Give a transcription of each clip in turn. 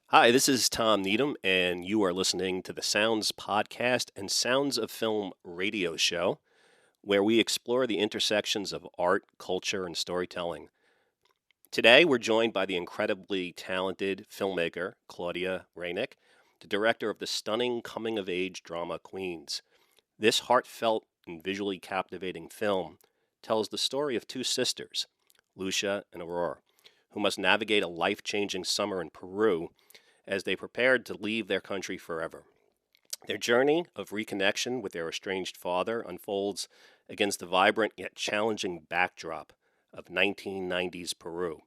Hi, this is Tom Needham, and you are listening to the Sounds Podcast and Sounds of Film radio show, where we explore the intersections of art, culture, and storytelling. Today, we're joined by the incredibly talented filmmaker, Klaudia Reynicke, the director of the stunning coming of age drama Queens. This heartfelt and visually captivating film tells the story of two sisters, Lucia and Aurora, who must navigate a life changing summer in Peru as they prepared to leave their country forever. Their journey of reconnection with their estranged father unfolds against the vibrant yet challenging backdrop of 1990s Peru.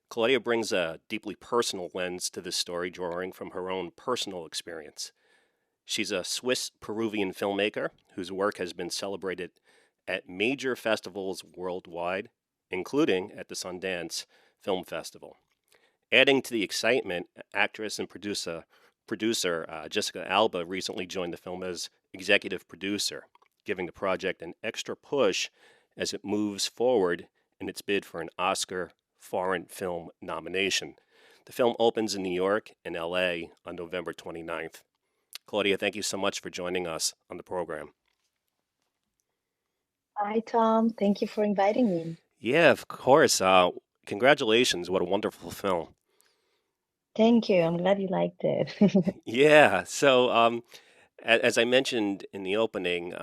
Claudia brings a deeply personal lens to this story, drawing from her own personal experience. She's a Swiss-Peruvian filmmaker whose work has been celebrated at major festivals worldwide, including at the Sundance Film Festival. Adding to the excitement, actress and producer Jessica Alba recently joined the film as executive producer, giving the project an extra push as it moves forward in its bid for an Oscar foreign film nomination. The film opens in New York and LA on November 29th. Claudia, thank you so much for joining us on the program. Hi, Tom. Thank you for inviting me. Yeah, of course. Congratulations. What a wonderful film. Thank you. I'm glad you liked it. Yeah. As I mentioned in the opening,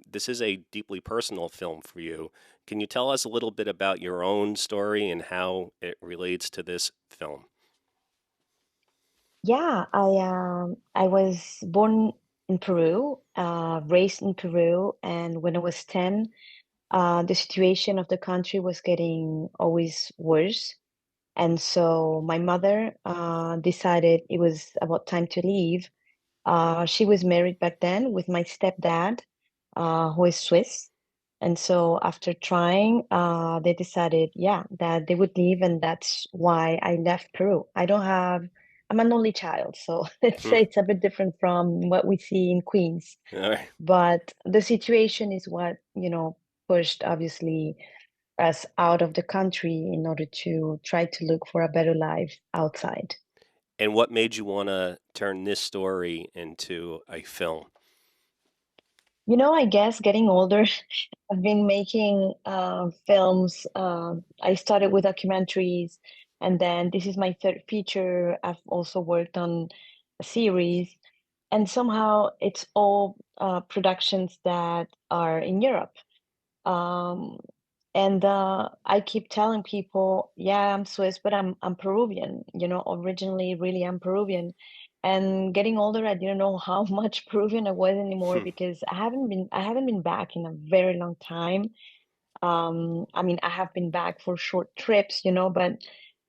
this is a deeply personal film for you. Can you tell us a little bit about your own story and how it relates to this film? Yeah, I was born in Peru, raised in Peru, and when I was 10, the situation of the country was getting always worse. And so my mother decided it was about time to leave. She was married back then with my stepdad, who is Swiss. And so after trying, they decided, yeah, that they would leave, and that's why I left Peru. I'm an only child, so let's Hmm. say it's a bit different from what we see in Queens. All right. But the situation is what, pushed obviously us out of the country in order to try to look for a better life outside. And what made you want to turn this story into a film? I guess getting older, I've been making films. I started with documentaries, and then this is my third feature. I've also worked on a series, and somehow it's all productions that are in Europe. Um, and I keep telling people, yeah, I'm Swiss, but I'm Peruvian. Originally, really, I'm Peruvian. And getting older, I didn't know how much Peruvian I was anymore Hmm. because I haven't been back in a very long time. I mean, I have been back for short trips, but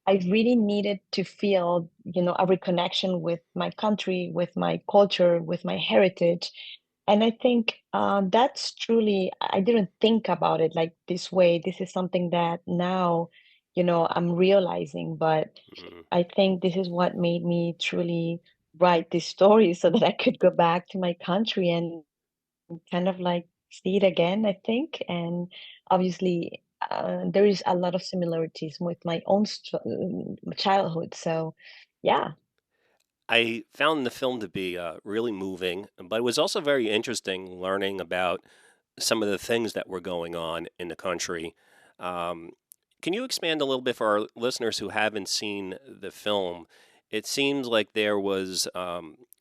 I really needed to feel, a reconnection with my country, with my culture, with my heritage. And I think that's truly, I didn't think about it like this way. This is something that now, I'm realizing, but Hmm. I think this is what made me truly write this story so that I could go back to my country and kind of like see it again, I think. And obviously, there is a lot of similarities with my own childhood. So, yeah. I found the film to be really moving, but it was also very interesting learning about some of the things that were going on in the country. Um, can you expand a little bit for our listeners who haven't seen the film? It seems like there was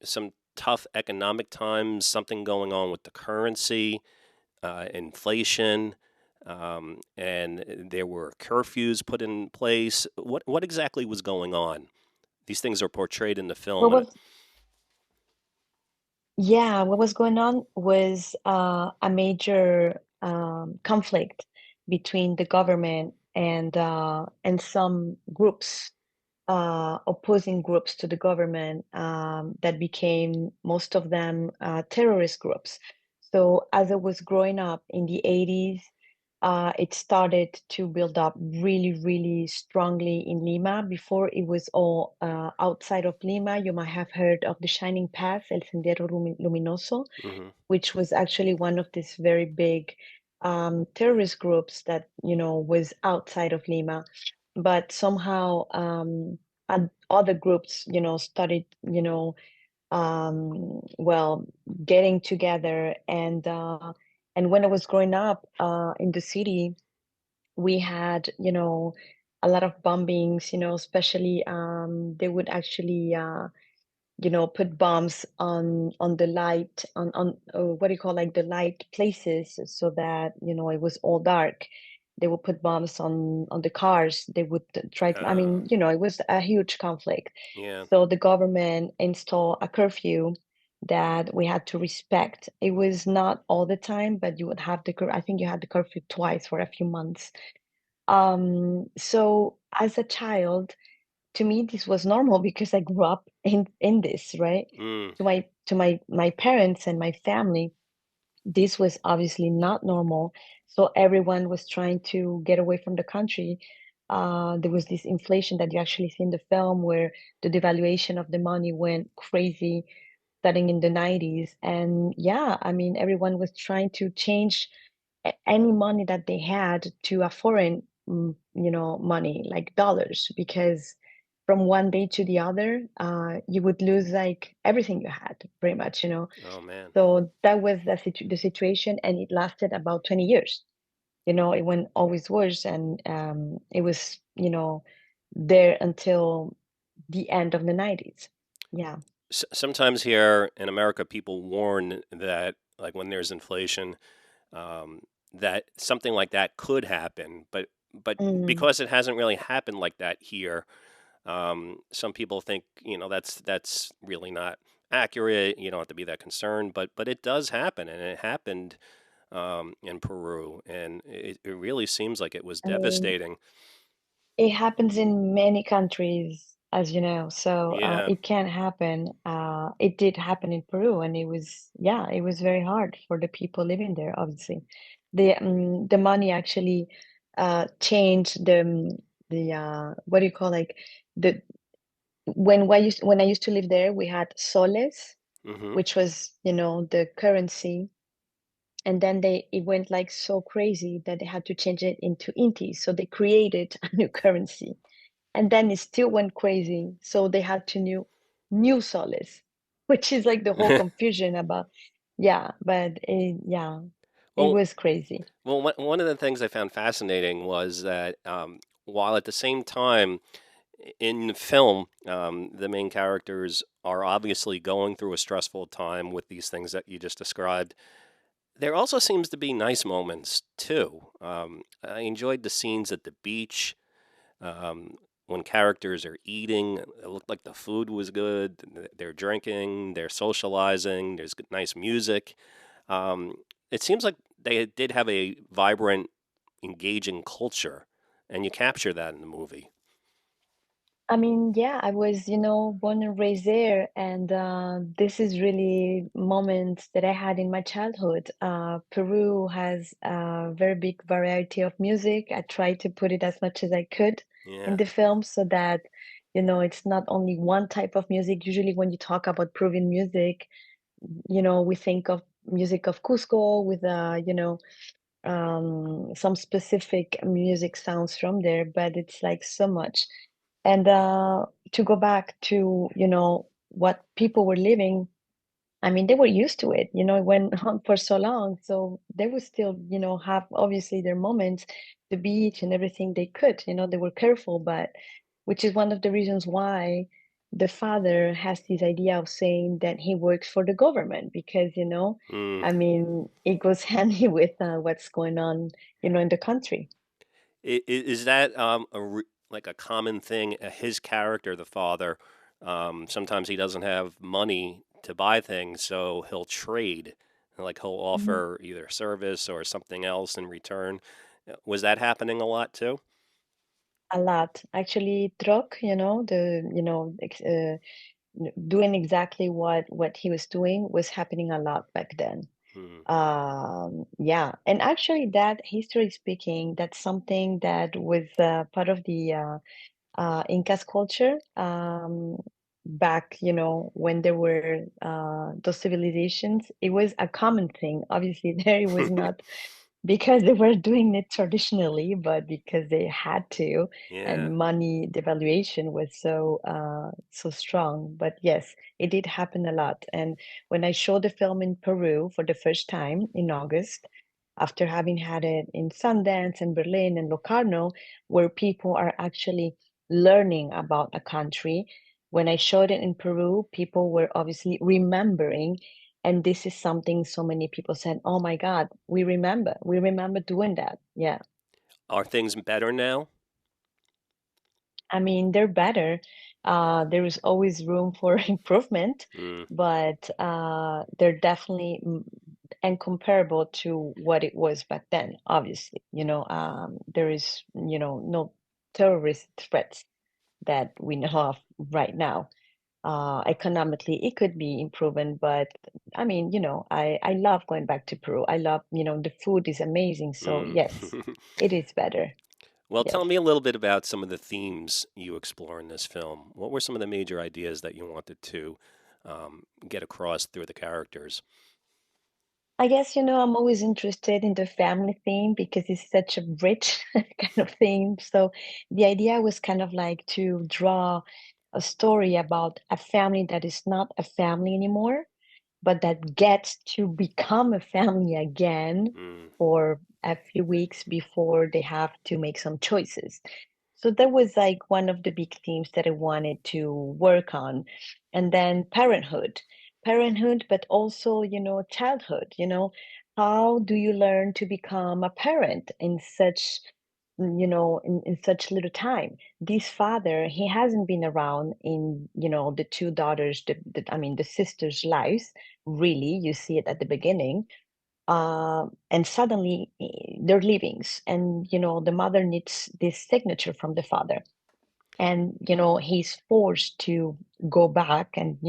some tough economic times, something going on with the currency, inflation, and there were curfews put in place. What exactly was going on? These things are portrayed in the film, What and was Yeah, what was going on was a major conflict between the government and some groups, opposing groups to the government, that became most of them terrorist groups. So as I was growing up in the 80s, it started to build up really, really strongly in Lima. Before it was all outside of Lima. You might have heard of the Shining Path, El Sendero Luminoso, mhm. which was actually one of these very big terrorist groups that, was outside of Lima. But somehow, and other groups, started, well, getting together. And when I was growing up in the city, we had, a lot of bombings, especially they would actually put bombs on the light on what do you call, like, the light places, so that it was all dark. They would put bombs on the cars. They would try to, I Uh, mean, it was a huge conflict. yeah. So the government installed a curfew that we had to respect. It was not all the time, but you would have I think you had the curfew twice for a few months. So as a child, to me this was normal because I grew up in this, right? Mm, To my parents and my family, this was obviously not normal. So everyone was trying to get away from the country. There was this inflation that you actually see in the film, where the devaluation of the money went crazy starting in the 90s. And yeah, I mean, everyone was trying to change any money that they had to a foreign, money, like dollars, because from one day to the other, you would lose like everything you had, pretty much. oh man. So that was the situation, and it lasted about 20 years. It went always worse, and it was, there until the end of the 90s. Yeah. Sometimes here in America, people warn that, like, when there's inflation, um, that something like that could happen, but Mm. because it hasn't really happened like that here, some people think, that's really not accurate. You don't have to be that concerned, but it does happen, and it happened in Peru, and it really seems like it was I mean, devastating. it happens in many countries, as you know, so Yeah. it can happen. It did happen in Peru, and yeah, it was very hard for the people living there, obviously. The money actually changed the what do you call, like, the when I used to live there, we had soles, Hmm. which was, the currency. And then it went like so crazy that they had to change it into intis. So they created a new currency, and then it still went crazy. So they had to new soles, which is like the whole confusion about. Yeah, but yeah, it Well, was crazy. one of the things I found fascinating was that, while at the same time in film, the main characters are obviously going through a stressful time with these things that you just described. There also seems to be nice moments too. I enjoyed the scenes at the beach, um, when characters are eating. It looked like the food was good. They're drinking, they're socializing. There's nice music. Um, it seems like they did have a vibrant, engaging culture, and you capture that in the movie. I mean, yeah, I was, born and raised there, and this is really moments that I had in my childhood. Peru has a very big variety of music. I tried to put it as much as I could in Yeah. the film, so that, it's not only one type of music. Usually, when you talk about Peruvian music, we think of music of Cusco with, some specific music sounds from there, but it's like so much. And to go back to, what people were living, I mean, they were used to it, it went on for so long. So they would still, have obviously their moments, the beach and everything they could, they were careful, but which is one of the reasons why the father has this idea of saying that he works for the government, because, Mm. I mean, it goes handy with what's going on, in the country. Is that, like a common thing? His character, the father, sometimes he doesn't have money to buy things, so he'll trade. Like, he'll Mhm. offer either service or something else in return. Was that happening a lot too? A lot. Actually, Troc, doing exactly what he was doing was happening a lot back then. Hmm. Yeah, and actually, that history speaking, that's something that was part of the Incas culture. Back, when there were those civilizations, it was a common thing. Obviously, there it was not. because they were doing it traditionally, but because they had to, Yeah. and money devaluation was so strong. But yes, it did happen a lot. And when I showed the film in Peru for the first time in August, after having had it in Sundance and Berlin and Locarno, where people are actually learning about a country, when I showed it in Peru, people were obviously remembering, and this is something so many people said, oh my God, we remember doing that. Yeah. Are things better now? I mean, they're better. There is always room for improvement, Mm, but they're definitely incomparable to what it was back then, obviously. There is, no terrorist threats that we know of right now. Economically, it could be improving, but I mean, I love going back to Peru. I love, the food is amazing. So mm. yes, it is better. Well, Yes. tell me a little bit about some of the themes you explore in this film. What were some of the major ideas that you wanted to get across through the characters? I guess, I'm always interested in the family theme because it's such a rich kind of theme. So the idea was kind of like to draw a story about a family that is not a family anymore, but that gets to become a family again Mm, for a few weeks before they have to make some choices. So that was like one of the big themes that I wanted to work on. And then parenthood, but also, childhood, how do you learn to become a parent in such, in such little time? This father, he hasn't been around in, the two daughters, I mean, the sisters' lives, really. You see it at the beginning. And suddenly they're leavings, and the mother needs this signature from the father, and he's forced to go back, and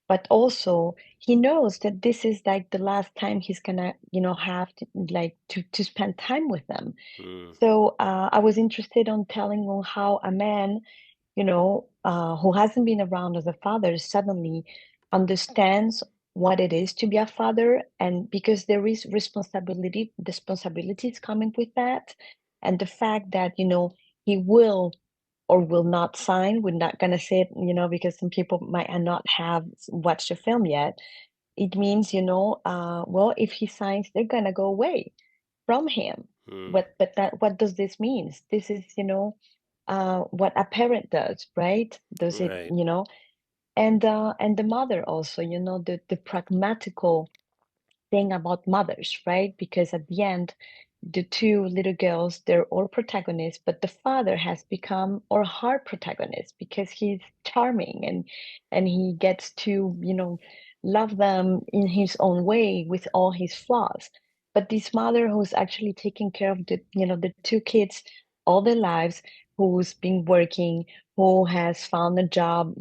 but also he knows that this is like the last time he's gonna have to like to spend time with them. mm, So I was interested on telling on how a man, who hasn't been around as a father suddenly understands what it is to be a father, and because there is responsibilities coming with that, and the fact that he will or will not sign. We're not gonna say it, because some people might not have watched the film yet. It means, well, if he signs, they're gonna go away from him. mm. What does this mean? This is, what a parent does, right? Does it, Right. and the mother also, the pragmatical thing about mothers, right? Because at the end, the two little girls, they're all protagonists, but the father has become or her protagonist because he's charming, and he gets to, love them in his own way with all his flaws. But this mother who's actually taking care of the two kids all their lives, who's been working, who has found a job,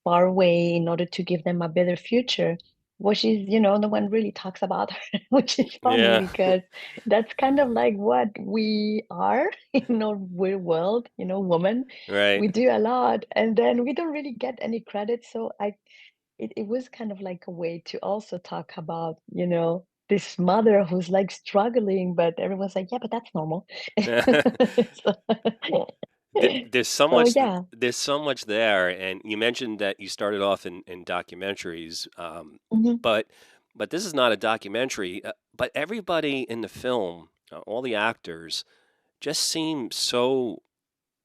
far away in order to give them a better future, which is, no one really talks about her, which is funny Yeah. because that's kind of like what we are in our weird world, woman. Right. We do a lot and then we don't really get any credit. So it was kind of like a way to also talk about, this mother who's like struggling, but everyone's like, yeah, but that's normal. So, There's so so much. yeah. There's so much there, and you mentioned that you started off in documentaries, Mhm. but but this is not a documentary. But everybody in the film, all the actors, just seem so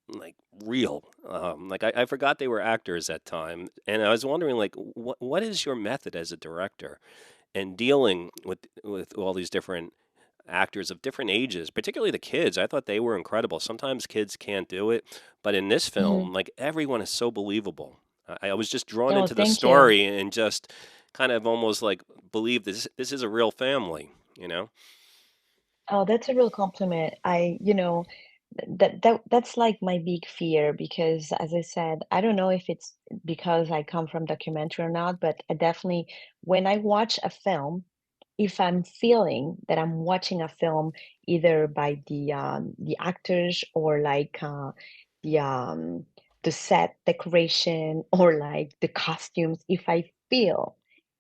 like real. Like I forgot they were actors at time, and I was wondering like what is your method as a director and dealing with all these different actors of different ages, particularly the kids. I thought they were incredible. Sometimes kids can't do it, but in this Mhm. film, like everyone is so believable. I was just drawn Oh, into the thank you. story and just kind of almost like believe this is a real family, you know? Oh, that's a real compliment. That's like my big fear because, as I said, I don't know if it's because I come from documentary or not, but I definitely, when I watch a film, if I'm feeling that I'm watching a film either by the actors or like the um the set decoration or like the costumes, if I feel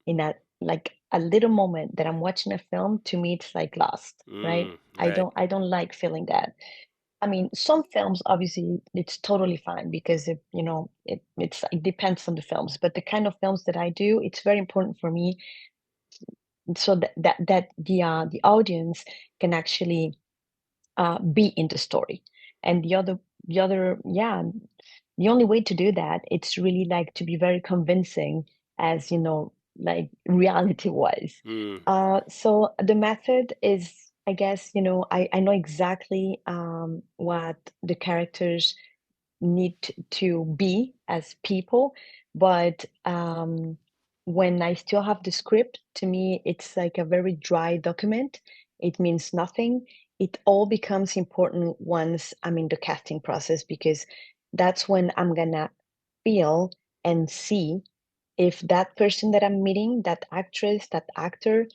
in a like a little moment that I'm watching a film, to me it's like lost, right? Right. I don't like feeling that. I mean, some films obviously it's totally fine because it depends on the films, but the kind of films that I do, it's very important for me so that the audience can actually be in the story. And yeah, the only way to do that, it's really like to be very convincing as, like reality wise. Mm, So the method is, I guess, I know exactly what the characters need to be as people, but when I still have the script, to me, it's like a very dry document. It means nothing. It all becomes important once I'm in the casting process because that's when I'm gonna feel and see if that person that I'm meeting, that actress, that actor,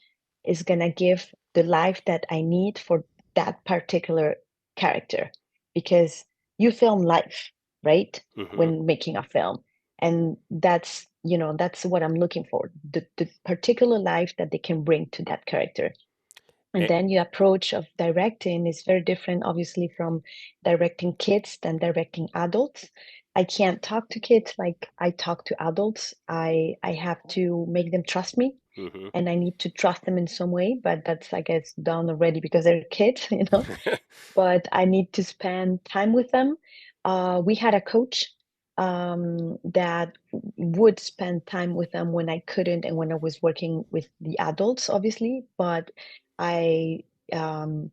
is gonna give the life that I need for that particular character. Because you film life, right? hmm When making a film. And that's what I'm looking for, the particular life that they can bring to that character. And And, then your approach of directing is very different, obviously, from directing kids than directing adults. I can't talk to kids like I talk to adults. I have to make them trust me, hmm and I need to trust them in some way, but that's, I guess, done already because they're kids, but I need to spend time with them. We had a coach that would spend time with them when I couldn't and when I was working with the adults, obviously. But I um,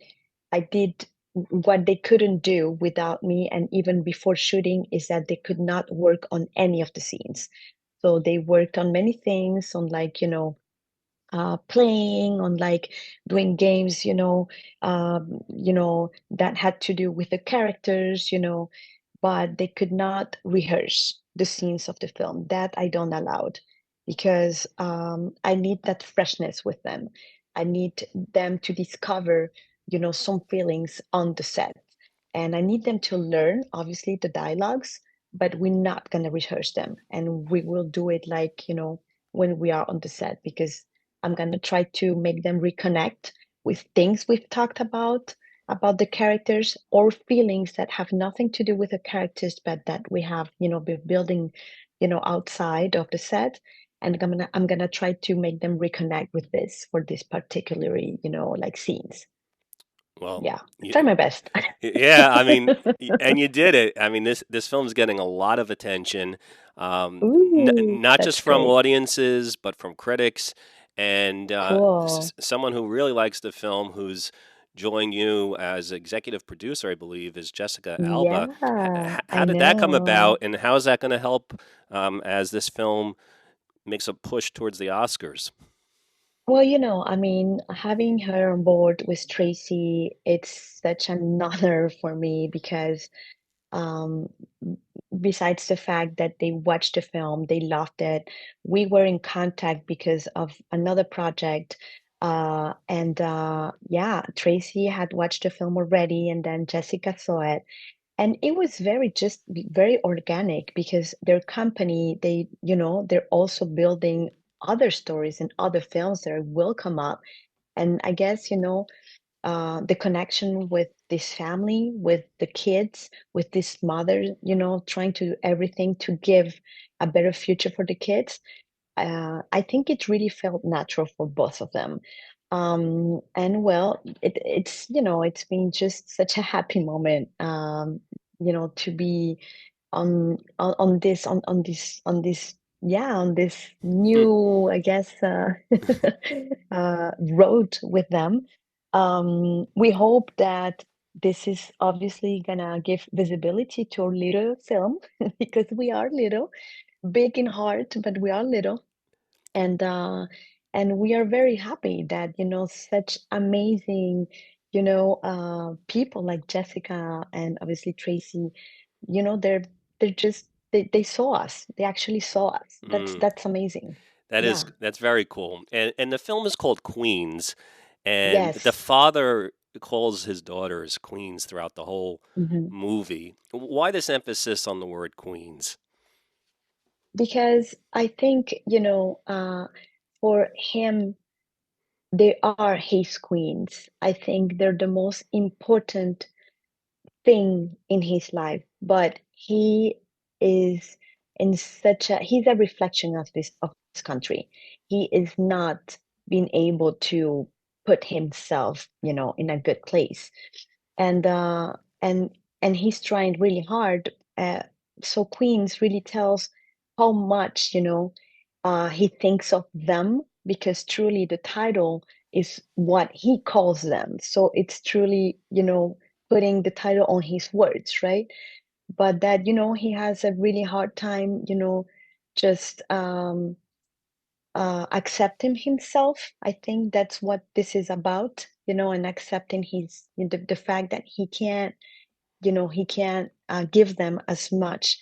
I did what they couldn't do without me. And even before shooting, is that they could not work on any of the scenes. So they worked on many things, on like playing, on like doing games, that had to do with the characters, but they could not rehearse the scenes of the film. That I don't allowed because I need that freshness with them. I need them to discover, some feelings on the set. And I need them to learn, obviously, the dialogues, but we're not going to rehearse them. And we will do it like, when we are on the set, because I'm going to try to make them reconnect with things we've talked about the characters, or feelings that have nothing to do with the characters, but that we have, been building, outside of the set. And I'm gonna try to make them reconnect with this for this particularly, like scenes. well, Yeah, I you, try my best. yeah, I mean, and you did it. I mean, this film's getting a lot of attention, Ooh, not just that's from great. audiences, but from critics and Cool. someone who really likes the film, who's joined you as executive producer, I believe, is Jessica Alba. Yeah, How I did that come about, know. and how is that going to help as this film makes a push towards the Oscars? Well, I mean, having her on board with Tracy, it's such an honor for me because um, besides the fact that they watched the film, they loved it. We were in contact because of another project. And yeah, Tracy had watched the film already, and then Jessica saw it. And it was just very organic because their company, they're also building other stories and other films that will come up. And I guess, the connection with this family, with the kids, with this mother, trying to do everything to give a better future for the kids. I think it really felt natural for both of them. And well, it's been just such a happy moment, to be on this Hmm. new, I guess, road with them. We hope that this is obviously gonna give visibility to our little film because we are little, big in heart, but we are little. And we are very happy that, such amazing, people like Jessica and obviously Tracy, they're just they saw us. They actually saw us. Mm. That's amazing. Yeah. That's very cool. And the film is called Queens, and the Yes. father calls his daughters queens throughout the whole Mhm. movie. Why this emphasis on the word queens? Because I think, for him. they are his queens. I think they're the most important thing in his life, but he is in such a he's a reflection of this country. He is not being able to put himself, in a good place. And and and he's trying really hard. So Queens really tells how much, he thinks of them, because truly the title is what he calls them. So it's truly, putting the title on his words, right? But that, he has a really hard time, just accepting himself. I think that's what this is about, and accepting the fact that he can't give them as much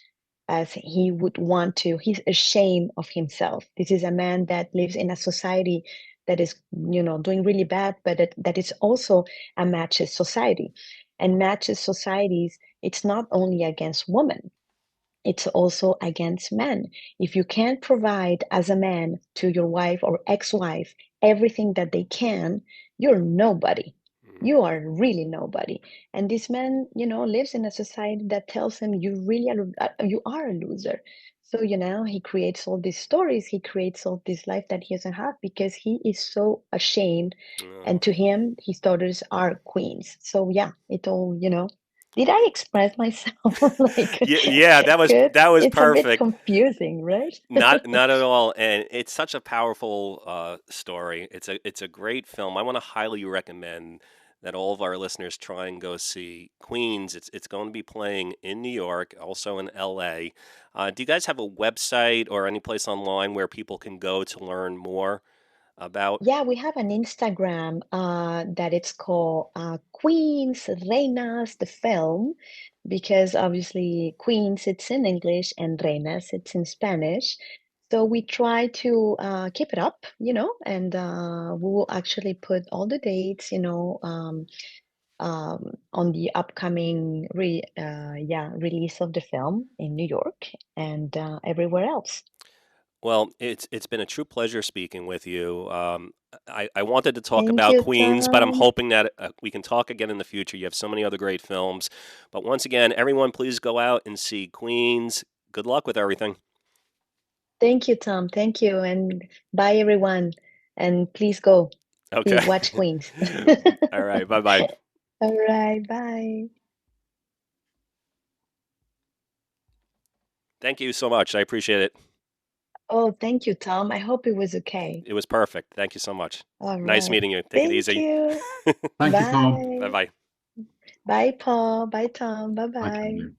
as he would want to. He's ashamed of himself. This is a man that lives in a society that is, doing really bad, but that is also a matches society. And matches societies, it's not only against women, it's also against men. If you can't provide as a man to your wife or ex-wife everything that they can, you're nobody. Mm. You are really nobody. And this man, lives in a society that tells him you are a loser. So, he creates all these stories, he creates all this life that he doesn't have because he is so ashamed. Oh. And to him, his daughters are queens. So yeah, it all, did I express myself like Yeah, yeah, good? that was It's a bit perfect. confusing, right? Not at all, and it's such a powerful story. It's a great film. I want to highly recommend that all of our listeners try and go see Queens. It's going to be playing in New York, also in L.A. Do you guys have a website or any place online where people can go to learn more about? Yeah, we have an Instagram that it's called Queens Reinas the film, because obviously Queens it's in English and Reinas it's in Spanish. So we try to keep it up, and we will actually put all the dates, on the upcoming release of the film in New York and everywhere else. Well, it's been a true pleasure speaking with you. I wanted to talk Thank about you, Queens, but I'm Tom. hoping that we can talk again in the future. You have so many other great films. But once again, everyone, please go out and see Queens. Good luck with everything. Thank you, Tom. Thank you. And bye, everyone. And please go see Okay. Watch Queens. All right. Bye bye. All right. Bye. Thank you so much. I appreciate it. Oh, thank you, Tom. I hope it was okay. It was perfect. Thank you so much. All Nice right. meeting you. Take it Thank easy. you. Thank you, Tom. Bye Bye. bye. Bye, Paul. Bye, Tom. Bye Bye, bye. Claudia.